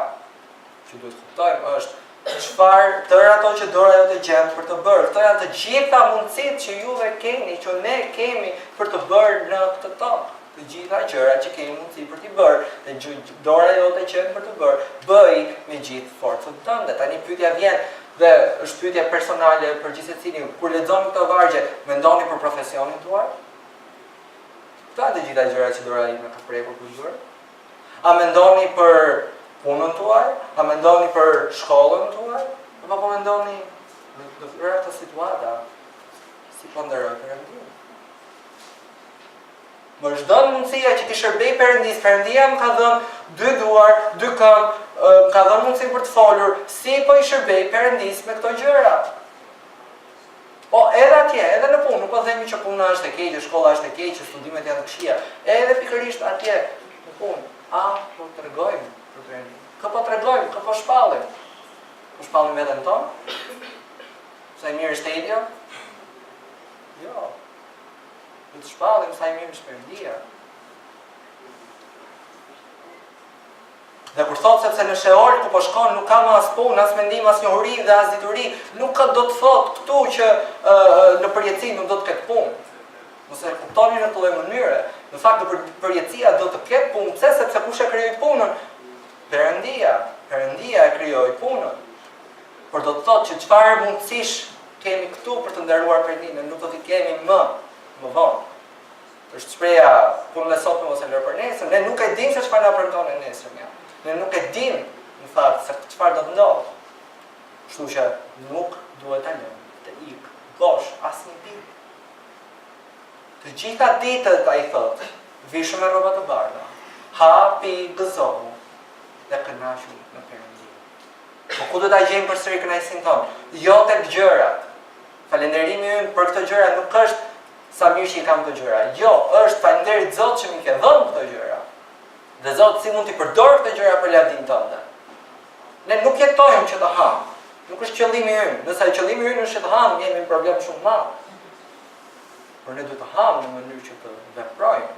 që duhet kuptojmë është, çfarë tërë ato që dora jote gjen për të bërë. Këto janë të gjitha mundësitë që juve keni, që ne kemi për të bërë në këtë tokë. Të gjitha gjërat që kemi mundësi për t'i bërë, dhe dora jote që për të bërë, bëj me gjithë forcën tënde. Tani pyetja vjen dhe është pyetje personale për gjithë secilin. Kur lexoni këto vargje, mendoni për profesionin tuaj? Këto janë të gjitha gjërat që dora ime ka prekur për të bërë? A mendoni për punën tuaj? A mendoni për shkollën tuaj? Apo po mendoni në këtë situata si po nderoj Perëndin? Më është dhënë mundësia që t'i shërbej Perëndis. Perëndia më ka dhënë 2 duar, 2 këmbë, më ka dhënë mundësi për të folur, si po i shërbej Perëndis me këto gjëra. Po edhe atje, edhe në punë, nuk po themi që puna është e keqe, shkolla është e keqe, studimet janë të këqija, edhe pikërisht atje në punë. A po tregojmë për Perëndin? Kë po tregojmë, kë po shpallim? Po shpallim veten tonë? Sa i mirë është Edja? Jo. Dhe të shpallim sa i mirë është Perëndia. Dhe kur thotë sepse në Sheol ku po shkon nuk ka më as punë, as mendim, as njohuri dhe as dituri, nuk do të thotë këtu që në përjetësi nuk do të ketë punë. Mos e kuptoni në këtë lloj mënyre. Në fakt në përjetësia do të ketë punë, pse? Sepse kush e krijoi punën? Perëndia. Perëndia e krijoi punën. Por do të thotë që çfarë mundësish kemi këtu për të nderuar Perëndin, nuk do t'i kemi më vonë. Është shpreha punën e sotme ose lër për nesër, ne nuk e dimë se çfarë na premton e nesër ja. Ne nuk e dimë në fakt se çfarë do të ndodhë. Kështu që nuk duhet ta lëmë të ikë bosh asnjë ditë. Të gjitha ditët ai thotë, vishëm me rroba të bardha, hapi gëzohu dhe kënaqu në Perëndi. Po ku do ta gjejmë përsëri kënaqësinë tonë? Jo tek gjërat. Falënderimi ynë për këto gjëra nuk është sa mirë që i kam këto gjëra. Jo, është falënderit Zot që më ke dhënë këto gjëra. Dhe Zot si mund t'i përdor këto gjëra për lavdin tënde. Ne nuk jetojmë që të hamë. Nuk është qëllimi ynë. Nëse qëllimi ynë është që të hamë, jemi në problem shumë të madh. Por ne duhet të hamë në mënyrë që të veprojmë.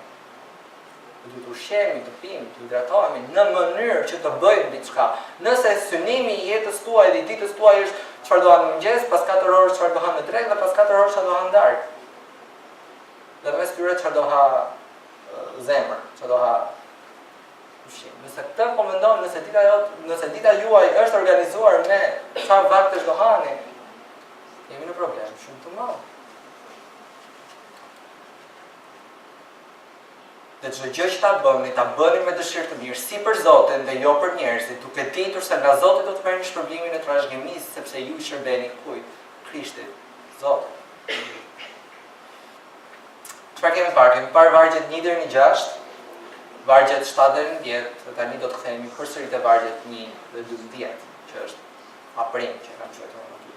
Ne duhet të ushqemi, të pimë, të hidratohemi në mënyrë që të bëjmë diçka. Nëse synimi i jetës tuaj dhe i ditës tuaj është çfarë do ha në mëngjes, pas 4 orësh çfarë do ha në drekë dhe pas 4 orësh çfarë do ha në darkë. Dhe mes tyre çfarë do ha zemër, çfarë do ha ushqim. Nëse këtë po mendon, nëse dita juaj është organizuar me çfarë vaktesh do hani, jemi në problem shumë të madh. Dhe çdo gjë që ta bëni me dëshirë të mirë, si për Zotin dhe jo për njerëzit, duke ditur se nga Zoti do të merrni shpërblimin e trashëgimisë, sepse ju i shërbeni kujt? Krishtit, Zotit. Çfarë kemi parë? Kemi parë vargjet 1 deri në 6, vargjet 7 deri në 10, dhe tani do të kthehemi përsëri te vargjet 1 dhe 12, që është aprim që kam quajtur aty.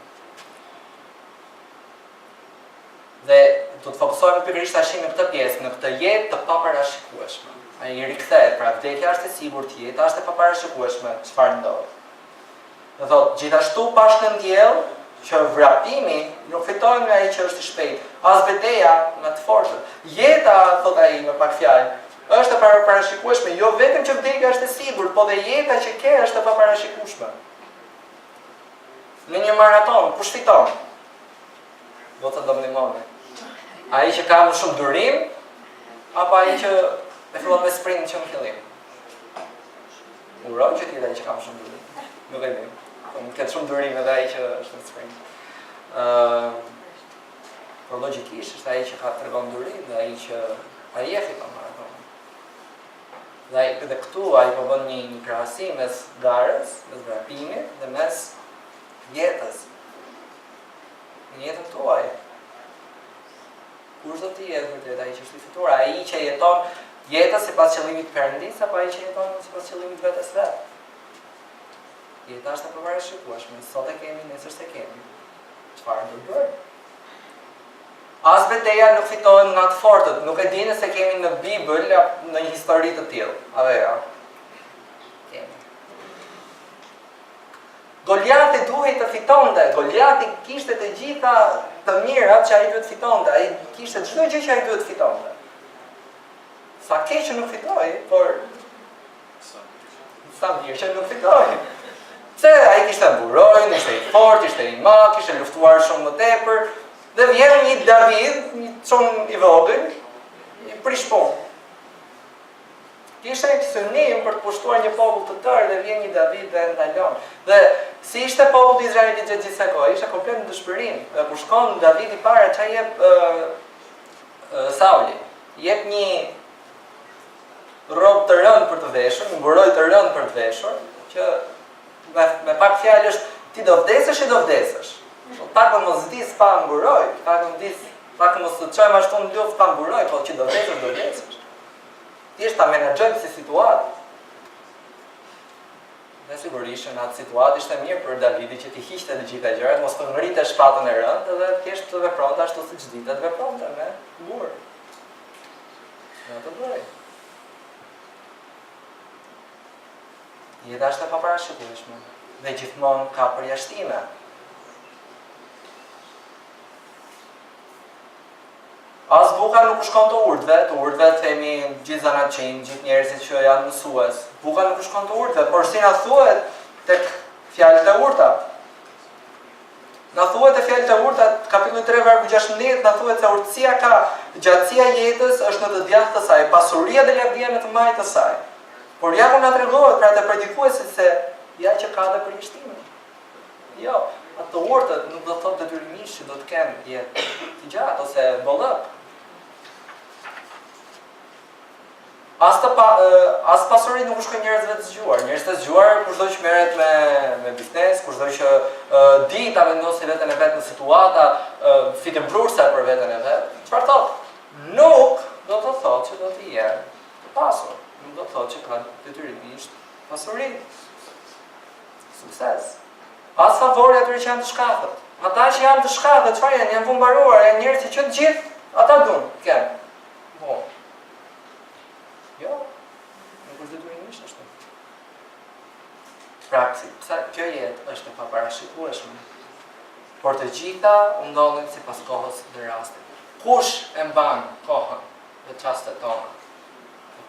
Dhe do të fokusohemi pikërisht tash në këtë pjesë, në këtë jetë të paparashikueshme. Ai i rikthehet, pra vdekja është e sigurt, jeta është e paparashikueshme, çfarë ndodh. Do thotë gjithashtu pash në diell që vrapimi nuk fiton nga ai që është i shpejtë, as betejë nga të fortët. Jeta, thot ai me pak fjalë, është e paparashikueshme, jo vetëm që vdekja është e sigurt, po dhe jeta që ke është e paparashikueshme. Në një maraton, kush fiton? Do të ndihmoni. Ai që ka më shumë durim, apo ai që e fillon me sprint që në fillim? Uroj që ti ai që ka më shumë durim. Nuk e di. Po nuk ka shumë durim edhe ai që është në sprint. Por logjikisht është ai që ka tregon durim dhe ai që ai e fiton maratonin. Dhe këtu ai po bën një krahasim mes garës, mes vrapimit dhe mes jetës. Në jetën tuaj. Kush do të jetë vërtet ai që është i fituar, ai që jeton jetën sipas qëllimit të Perëndisë apo ai që jeton sipas qëllimit të vetes vet? Jeta është e paparashikueshme, sot e kemi, nesër s'e kemi. Çfarë do bëj? As betejë nuk fitohen nga të fortët, nuk e dini se kemi në Bibël në një histori të tillë, apo jo? Kemi. Goliati duhej të fitonte, Goliati kishte të gjitha të mirat që ai duhet fitonte, ai kishte çdo gjë që ai duhet fitonte. Sa keq që nuk fitoi, por sa mirë që nuk fitoi. Se ai kishte mburojnë, ishte i fortë, ishte i madh, kishte luftuar shumë më tepër. Dhe vjen një David, një çon i vogël, i prish punë. Kishte synim për të pushtuar një popull të tërë dhe vjen një David dhe e ndalon. Dhe si ishte populli i Izraelit gjatë gjithë kësaj kohe, ishte komplet në dëshpërim. Dhe kur shkon Davidi para çfarë jep Sauli, jep një rrobë të rëndë për të veshur, një mburoj të rëndë për të veshur, që me pak fjalë është ti do vdesësh e do vdesësh. Pak më mos dis pa mburoj, pak mos të çojmë ashtu në luftë pa mburoj, po që do vdesësh, do vdesësh. Thjesht ta menaxhojmë si situatë. Dhe sigurisht në atë situatë ishte mirë për Davidi që t'i hiqte të gjitha gjërat, mos të ngritte shpatën e rëndë dhe thjesht të vepronte ashtu siç ditët vepronte me burr. Ja të bëj. Jeta është e paparashikueshme dhe gjithmonë ka përjashtime. As buka nuk shkon të urdhve themi gjithë zanaçin, gjithë njerëzit që janë mësues. Buka nuk shkon të urdhve, por si na thuhet tek fjalët e urta. Na thuhet te fjalët e urta, kapitulli 3 vargu 16, na thuhet se urtësia ka gjatësia e jetës është në të djathtë të saj, pasuria dhe lavdia në të majtë të saj. Por ja ku na tregohet pra te predikuesit se ja që ka dhe përjashtime. Jo, ato urtët nuk do thotë detyrimisht që do të kenë jetë të gjatë ose bollëk. As pasuri nuk shkon njerëzve të zgjuar. Njerëz të zgjuar kushdo që merret me biznes, kushdo që di ta vendosë veten e vet në situata fitëmbrurse për veten e vet. Çfarë thotë? Nuk do të thotë që do të jetë të pasur. Nuk do të thotë që ka detyrimisht pasuri. Sukses. As favori atyre që janë të shkatët. Ata që janë të shkatët, çfarë janë? Janë pumbaruar, janë njerëz që të gjithë ata duan. Kanë. Po. Jo, nuk është detyrimisht ashtu. Praksi, kjo jetë është e paparashikueshme. Por të gjitha u ndodhin sipas kohës dhe rastit. Kush e mban kohën dhe çastet tona?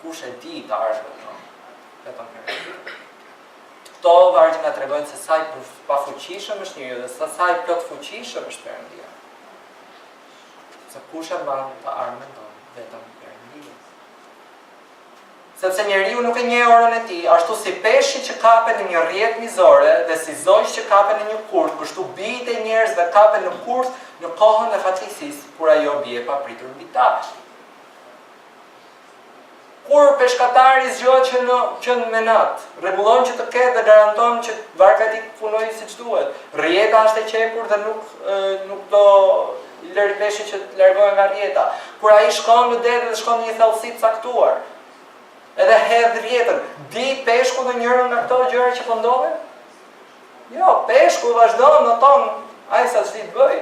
Kush e di të ardhmen tonë? Vetëm Perëndia. Këto vargje na tregojnë se sa i pafuqishëm është njeriu dhe sa i plot fuqishëm është Perëndia. Se kush e mban të ardhmen tonë? Vetëm Perëndia. Sepse njeriu nuk e njeh orën e tij, ashtu si peshi që kapet në një rrjet mizore dhe si zogj që kapet në një kurth, kështu bijtë e njerëzve kapen në kurth në kohën e fatkeqësisë, kur ajo bie papritur mbi ta. Kur peshkatari zgjohet që në natë, rregullon që të ketë dhe garanton që varka e tij punojë siç duhet. Rrjeta është e qepur dhe nuk do i lëri peshin që të largohen nga rrjeta. Kur ai shkon në det dhe shkon në një thellësi të caktuar, edhe hedh rrjetën, di peshku në njërin nga këto gjëra që po ndodhen? Jo, peshku vazhdon në ton ai sa ç'di të bëj.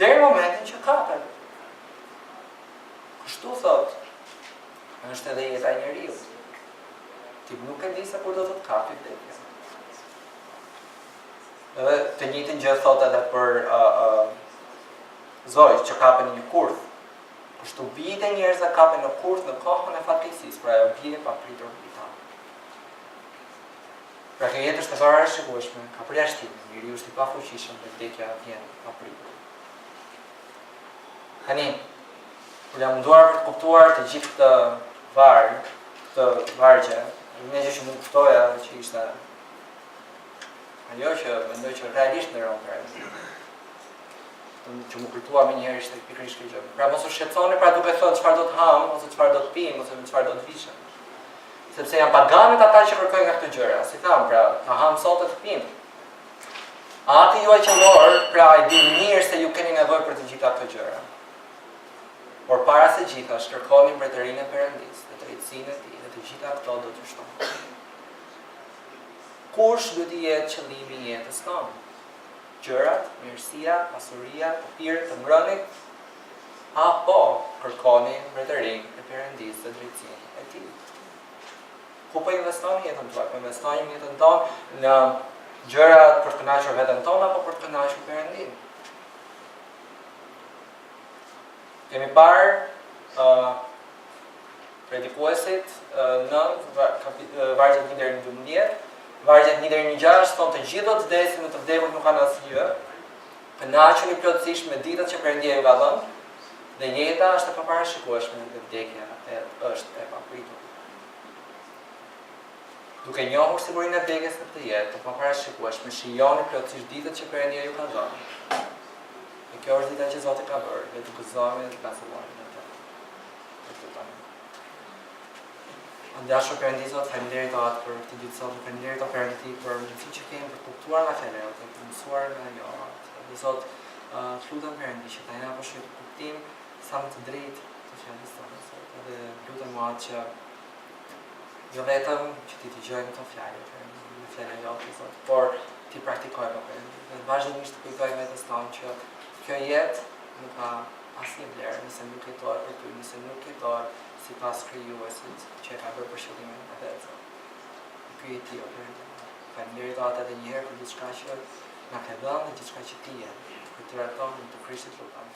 Deri në momentin që kapet. Kështu thotë. Është edhe jeta e njeriu. Ti nuk e di se kur do të kapi vdekja. Edhe të njëjtën gjë thotë edhe për zojë që kapen në një kurth. Kështu bijtë e njerëzve kapen në kurth në kohën e fatkeqësisë, pra ajo bie papritur mbi ta. Pra kjo jetë është e paparashikueshme, ka përjashtime, njeriu është i pafuqishëm dhe vdekja vjen papritur. Tani, kur jam munduar për të kuptuar të gjithë këtë vargje, një gjë që nuk kuptoja që ishte ajo që mendoj që realisht ndëron Perëndia. Që më kujtua me njëherë ishte pikërisht kjo gjë. Pra mos u shqetësoni pra duke thënë çfarë do të ham, ose çfarë do të pim, ose çfarë do të vishem. Sepse janë paganët ata që kërkojnë nga këto gjëra. Si tham, pra, ta ham sot e të pim. Ati juaj qellor, pra e di mirë se ju keni nevojë për të gjitha këto gjëra. Por para se gjitha, shkërkoni mbretërinë e Perëndisë, dhe drejtësinë e tij, dhe të gjitha këto do t'ju shtohen. Kush duhet të jetë qëllimi i jetës tonë? Gjërat, mirësia, pasuria, të ngrënit, apo kërkoni mbretërinë e Perëndisë dhe drejtësinë e tij? Ku po investojmë jetën tonë? Po investojmë jetën tonë në gjërat për të kënaqur veten tonë apo për të kënaqur Perëndin? Kemi parë Predikuesit në vargjet 1 deri në 12, vargjet 1 deri në 6 thonë të gjithë do të vdesin dhe të vdekurit nuk kanë asgjë. Kënaquni plotësisht me ditët që Perëndia ju ka dhënë, dhe jeta është e paparashikueshme dhe vdekja është e papritur. Duke njohur sigurinë e vdekjes në këtë jetë, të paparashikueshme, shijoni plotësisht ditët që Perëndia ju ka dhënë. Dhe kjo është dita që Zoti ka bërë, dhe të gëzojmë dhe të kancelojmë në të. Dashur Perëndi Zot, faleminderit atë për këtë ditë sot, faleminderit o Perëndi për mundësinë që kemi për të kuptuar nga fjalët, të mësuar nga ajo. Dhe Zot, lutem Perëndi që ta japësh një kuptim sa më të drejtë të fjalës tonë, dhe lutem atë që jo vetëm që ti dëgjojmë këto fjalë, në fjalën jote Zot, por ti praktikojmë Perëndi. Dhe vazhdimisht të kujtojmë vetes tonë që kjo jetë nuk ka asnjë vlerë nëse nuk jetohet për ty, nëse nuk jetohet sipas krijuesit që e ka bërë për shëllimin e vetë. Ky je ti o Perëndi. Faleminderit atë edhe një herë për diçka që na ke dhënë dhe diçka që ti je. Për të rrethonë të Krishtit lutem.